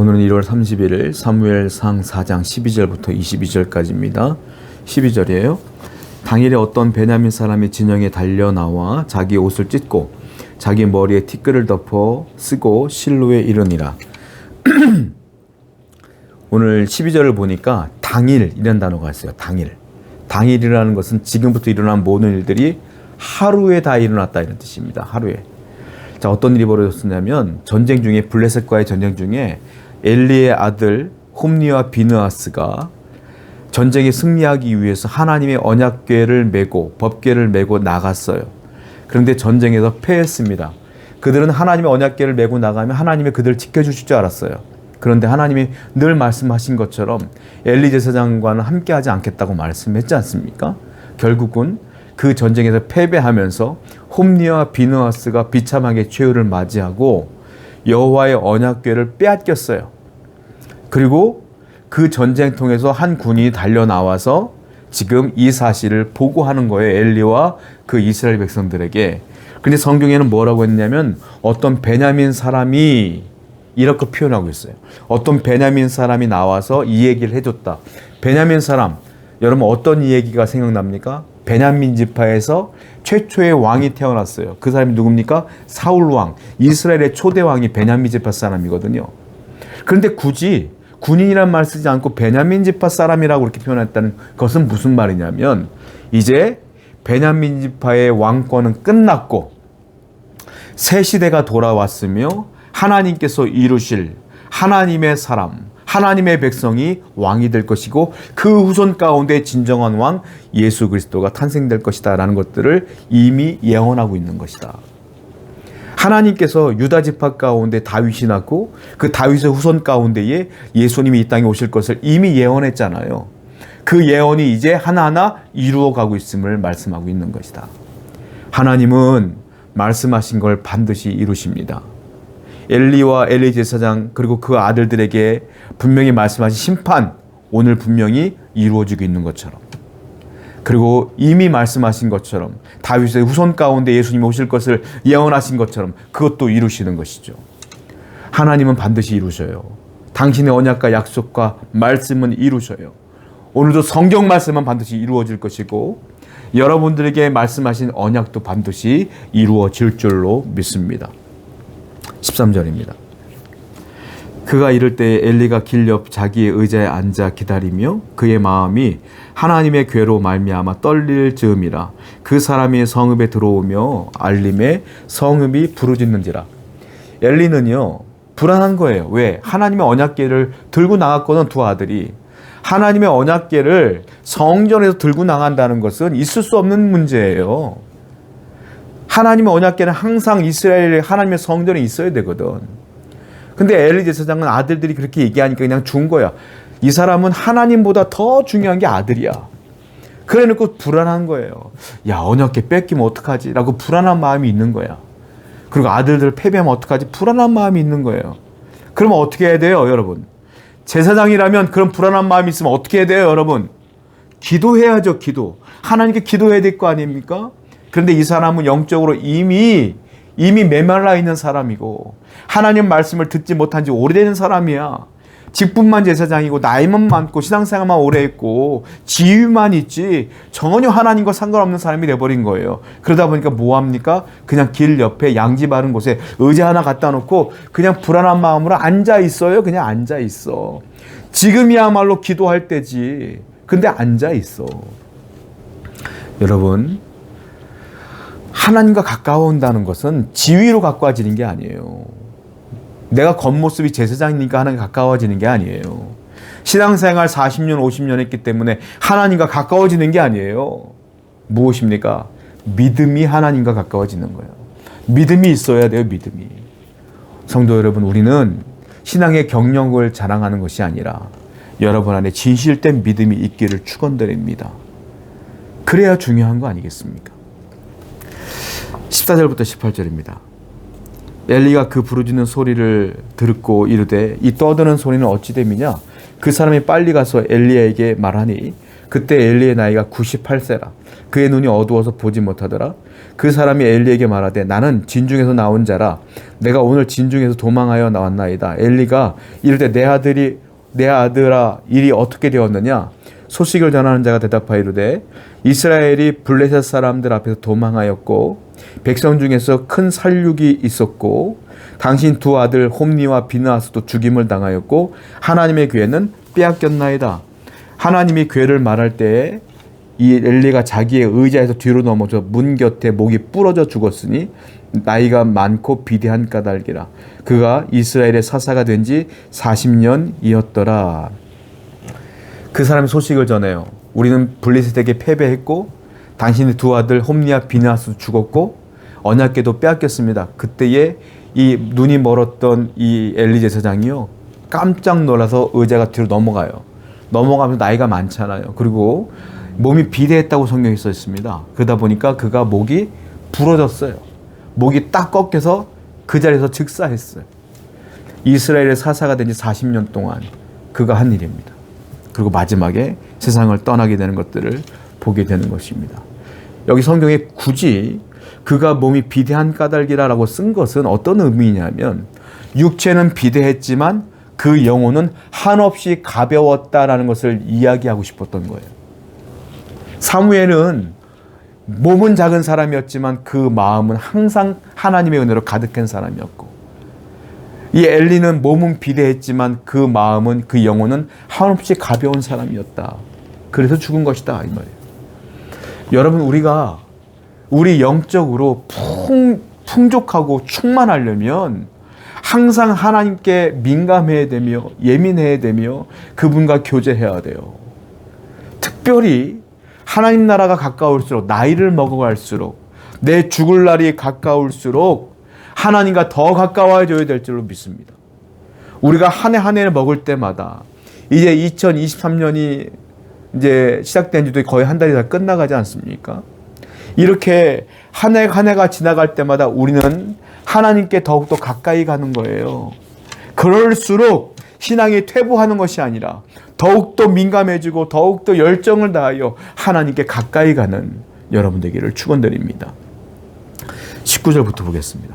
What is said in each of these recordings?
오늘은 1월 31일 사무엘상 4장 12절부터 22절까지입니다. 12절이에요. 당일에 어떤 베냐민 사람이 진영에 달려 나와 자기 옷을 찢고 자기 머리에 티끌을 덮어 쓰고 실로에 이르니라. 오늘 12절을 보니까 당일 이런 단어가 있어요. 당일. 당일이라는 것은 지금부터 일어난 모든 일들이 하루에 다 일어났다 이런 뜻입니다. 하루에. 자, 어떤 일이 벌어졌냐면 전쟁 중에 블레셋과의 전쟁 중에 엘리의 아들 홈니와 비느하스가 전쟁에 승리하기 위해서 하나님의 언약궤를 메고 법궤를 메고 나갔어요. 그런데 전쟁에서 패했습니다. 그들은 하나님의 언약궤를 메고 나가면 하나님이 그들을 지켜주실 줄 알았어요. 그런데 하나님이 늘 말씀하신 것처럼 엘리 제사장과는 함께하지 않겠다고 말씀했지 않습니까? 결국은 그 전쟁에서 패배하면서 홈니와 비느하스가 비참하게 최후를 맞이하고 여호와의 언약궤를 빼앗겼어요. 그리고 그 전쟁통에서 한 군인이 달려나와서 지금 이 사실을 보고하는 거예요. 엘리와 그 이스라엘 백성들에게. 근데 성경에는 뭐라고 했냐면 어떤 베냐민 사람이 이렇게 표현하고 있어요. 어떤 베냐민 사람이 나와서 이 얘기를 해줬다. 베냐민 사람, 여러분 어떤 이 얘기가 생각납니까? 베냐민 지파에서 최초의 왕이 태어났어요. 그 사람이 누굽니까? 사울 왕. 이스라엘의 초대 왕이 베냐민 지파 사람이거든요. 그런데 굳이 군인이란 말 쓰지 않고 베냐민 지파 사람이라고 이렇게 표현했다는 것은 무슨 말이냐면 이제 베냐민 지파의 왕권은 끝났고 새 시대가 돌아왔으며 하나님께서 이루실 하나님의 사람, 하나님의 백성이 왕이 될 것이고 그 후손 가운데 진정한 왕 예수 그리스도가 탄생될 것이다 라는 것들을 이미 예언하고 있는 것이다. 하나님께서 유다 지파 가운데 다윗이 낳고 그 다윗의 후손 가운데에 예수님이 이 땅에 오실 것을 이미 예언했잖아요. 그 예언이 이제 하나하나 이루어가고 있음을 말씀하고 있는 것이다. 하나님은 말씀하신 걸 반드시 이루십니다. 엘리와 엘리 제사장 그리고 그 아들들에게 분명히 말씀하신 심판 오늘 분명히 이루어지고 있는 것처럼 그리고 이미 말씀하신 것처럼 다윗의 후손 가운데 예수님이 오실 것을 예언하신 것처럼 그것도 이루시는 것이죠. 하나님은 반드시 이루셔요. 당신의 언약과 약속과 말씀은 이루셔요. 오늘도 성경 말씀은 반드시 이루어질 것이고 여러분들에게 말씀하신 언약도 반드시 이루어질 줄로 믿습니다. 13절입니다. 그가 이럴 때 엘리가 길 옆 자기의 의자에 앉아 기다리며 그의 마음이 하나님의 궤로 말미암아 떨릴 즈음이라. 그 사람이 성읍에 들어오며 알림에 성읍이 부르짖는지라. 엘리는요 불안한 거예요. 왜? 하나님의 언약궤를 들고 나갔거든. 두 아들이. 하나님의 언약궤를 성전에서 들고 나간다는 것은 있을 수 없는 문제예요. 하나님의 언약궤는 항상 이스라엘의 하나님의 성전에 있어야 되거든. 근데 엘리 제사장은 아들들이 그렇게 얘기하니까 그냥 준 거야. 이 사람은 하나님보다 더 중요한 게 아들이야. 그래 놓고 불안한 거예요. 야, 언약궤 뺏기면 어떡하지? 라고 불안한 마음이 있는 거야. 그리고 아들들 패배하면 어떡하지? 불안한 마음이 있는 거예요. 그러면 어떻게 해야 돼요, 여러분? 제사장이라면 그런 불안한 마음이 있으면 어떻게 해야 돼요, 여러분? 기도해야죠, 기도. 하나님께 기도해야 될 거 아닙니까? 그런데 이 사람은 영적으로 이미 메말라 있는 사람이고 하나님 말씀을 듣지 못한 지 오래된 사람이야. 직분만 제사장이고 나이만 많고 신앙생활만 오래 했고 지위만 있지 전혀 하나님과 상관없는 사람이 돼버린 거예요. 그러다 보니까 뭐합니까? 그냥 길 옆에 양지 바른 곳에 의자 하나 갖다 놓고 그냥 불안한 마음으로 앉아있어요. 그냥 앉아있어. 지금이야말로 기도할 때지. 근데 앉아있어. 여러분, 하나님과 가까워온다는 것은 지위로 가까워지는 게 아니에요. 내가 겉모습이 제사장이니까 하나님과 가까워지는 게 아니에요. 신앙생활 40년, 50년 했기 때문에 하나님과 가까워지는 게 아니에요. 무엇입니까? 믿음이 하나님과 가까워지는 거예요. 믿음이 있어야 돼요, 믿음이. 성도 여러분, 우리는 신앙의 경력을 자랑하는 것이 아니라 여러분 안에 진실된 믿음이 있기를 축원드립니다. 그래야 중요한 거 아니겠습니까? 14절부터 18절입니다. 엘리가 그 부르짖는 소리를 듣고 이르되 이 떠드는 소리는 어찌 됨이냐? 그 사람이 빨리 가서 엘리야에게 말하니 그때 엘리의 나이가 98세라. 그의 눈이 어두워서 보지 못하더라. 그 사람이 엘리에게 말하되 나는 진중에서 나온 자라. 내가 오늘 진중에서 도망하여 나왔나이다. 엘리가 이르되 내 아들아 일이 어떻게 되었느냐. 소식을 전하는 자가 대답하이르되 이스라엘이 블레셋 사람들 앞에서 도망하였고 백성 중에서 큰 살육이 있었고 당신 두 아들 홈니와 비느하스도 죽임을 당하였고 하나님의 괴는 빼앗겼나이다. 하나님이 괴를 말할 때에 이 엘리가 자기의 의자에서 뒤로 넘어져 문 곁에 목이 부러져 죽었으니 나이가 많고 비대한 까닭이라. 그가 이스라엘의 사사가 된 지 40년이었더라. 그 사람이 소식을 전해요. 우리는 블레셋에게 패배했고 당신의 두 아들 홈니와 비느하스도 죽었고 언약궤도 빼앗겼습니다. 그때에 이 눈이 멀었던 이 엘리 제사장이요 깜짝 놀라서 의자가 뒤로 넘어가요. 넘어가면서 나이가 많잖아요. 그리고 몸이 비대했다고 성경에 써 있습니다. 그러다 보니까 그가 목이 부러졌어요. 목이 딱 꺾여서 그 자리에서 즉사했어요. 이스라엘의 사사가 된 지 40년 동안 그가 한 일입니다. 그리고 마지막에 세상을 떠나게 되는 것들을 보게 되는 것입니다. 여기 성경에 굳이 그가 몸이 비대한 까닭이라고 쓴 것은 어떤 의미냐면 육체는 비대했지만 그 영혼은 한없이 가벼웠다라는 것을 이야기하고 싶었던 거예요. 사무엘은 몸은 작은 사람이었지만 그 마음은 항상 하나님의 은혜로 가득한 사람이었고 이 엘리는 몸은 비대했지만 그 마음은 그 영혼은 한없이 가벼운 사람이었다. 그래서 죽은 것이다 이 말이에요. 여러분 우리가 우리 영적으로 풍족하고 충만하려면 항상 하나님께 민감해야 되며 예민해야 되며 그분과 교제해야 돼요. 특별히 하나님 나라가 가까울수록 나이를 먹어갈수록 내 죽을 날이 가까울수록 하나님과 더 가까워져야 될 줄로 믿습니다. 우리가 한 해 한 해를 먹을 때마다 이제 2023년이 이제 시작된 지도 거의 한 달이 다 끝나가지 않습니까? 이렇게 한 해 한 해가 지나갈 때마다 우리는 하나님께 더욱더 가까이 가는 거예요. 그럴수록 신앙이 퇴보하는 것이 아니라 더욱더 민감해지고 더욱더 열정을 다하여 하나님께 가까이 가는 여러분 되기를 축원드립니다. 19절부터 보겠습니다.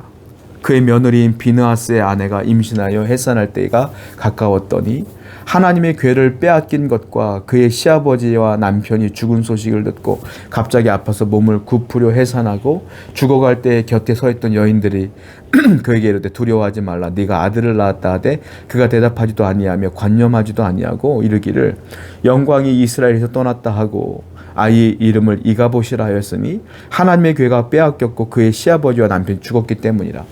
그의 며느리인 비느하스의 아내가 임신하여 해산할 때가 가까웠더니 하나님의 궤를 빼앗긴 것과 그의 시아버지와 남편이 죽은 소식을 듣고 갑자기 아파서 몸을 굽으려 해산하고 죽어갈 때 곁에 서 있던 여인들이 그에게 이르되 두려워하지 말라. 네가 아들을 낳았다 하되 그가 대답하지도 아니하며 관념하지도 아니하고 이르기를 영광이 이스라엘에서 떠났다 하고 아이 이름을 이가봇이라 하였으니 하나님의 궤가 빼앗겼고 그의 시아버지와 남편이 죽었기 때문이라.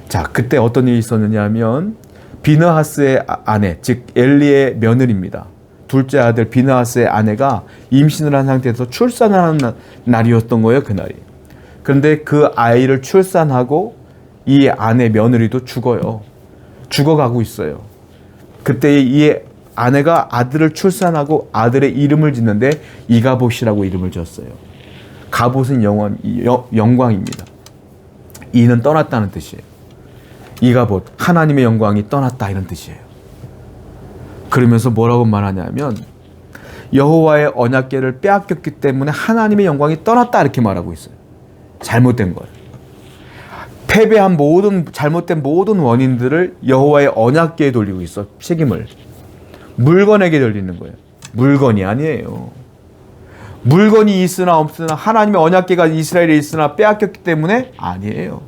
자, 그때 어떤 일이 있었느냐 하면 비느하스의 아내, 즉 엘리의 며느리입니다. 둘째 아들 비느하스의 아내가 임신을 한 상태에서 출산하는 날이었던 거예요, 그날이. 그런데 그 아이를 출산하고 이 아내 며느리도 죽어요. 죽어가고 있어요. 그때 이 아내가 아들을 출산하고 아들의 이름을 짓는데 이가봇이라고 이름을 지었어요. 가봇은 영광입니다. 이는 떠났다는 뜻이에요. 이가봇, 하나님의 영광이 떠났다 이런 뜻이에요. 그러면서 뭐라고 말하냐면 여호와의 언약궤를 빼앗겼기 때문에 하나님의 영광이 떠났다 이렇게 말하고 있어요. 잘못된 거예요. 패배한 잘못된 모든 원인들을 여호와의 언약궤에 돌리고 있어. 책임을 물건에게 돌리는 거예요. 물건이 아니에요. 물건이 있으나 없으나 하나님의 언약궤가 이스라엘에 있으나 빼앗겼기 때문에 아니에요.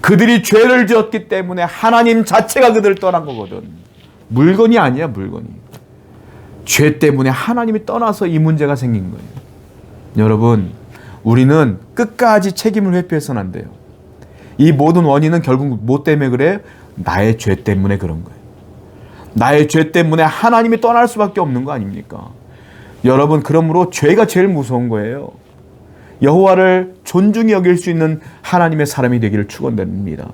그들이 죄를 지었기 때문에 하나님 자체가 그들을 떠난 거거든. 물건이 아니야, 물건이. 죄 때문에 하나님이 떠나서 이 문제가 생긴 거예요. 여러분, 우리는 끝까지 책임을 회피해서는 안 돼요. 이 모든 원인은 결국 뭐 때문에 그래? 나의 죄 때문에 그런 거예요. 나의 죄 때문에 하나님이 떠날 수밖에 없는 거 아닙니까? 여러분, 그러므로 죄가 제일 무서운 거예요. 여호와를 존중히 여길 수 있는 하나님의 사람이 되기를 축원드립니다.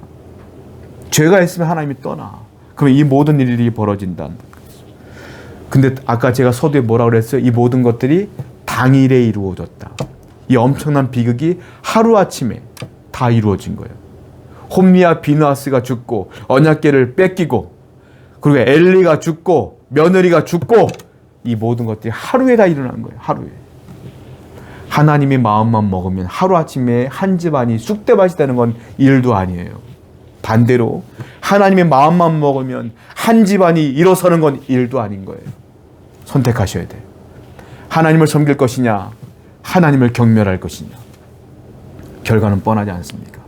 죄가 있으면 하나님이 떠나. 그러면 이 모든 일이 벌어진다. 근데 아까 제가 서두에 뭐라고 그랬어요? 이 모든 것들이 당일에 이루어졌다. 이 엄청난 비극이 하루아침에 다 이루어진 거예요. 홈리와 비느하스가 죽고 언약궤를 뺏기고 그리고 엘리가 죽고 며느리가 죽고 이 모든 것들이 하루에 다 일어나는 거예요. 하루에. 하나님의 마음만 먹으면 하루아침에 한 집안이 쑥대밭이 되는 건 일도 아니에요. 반대로 하나님의 마음만 먹으면 한 집안이 일어서는 건 일도 아닌 거예요. 선택하셔야 돼요. 하나님을 섬길 것이냐, 하나님을 경멸할 것이냐. 결과는 뻔하지 않습니까?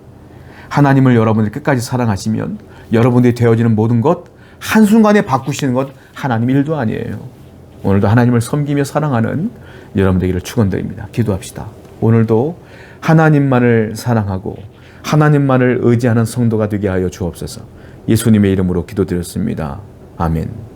하나님을 여러분들 끝까지 사랑하시면 여러분들이 되어지는 모든 것 한순간에 바꾸시는 것 하나님 일도 아니에요. 오늘도 하나님을 섬기며 사랑하는 여러분 되기를 축원드립니다. 기도합시다. 오늘도 하나님만을 사랑하고 하나님만을 의지하는 성도가 되게 하여 주옵소서. 예수님의 이름으로 기도드렸습니다. 아멘.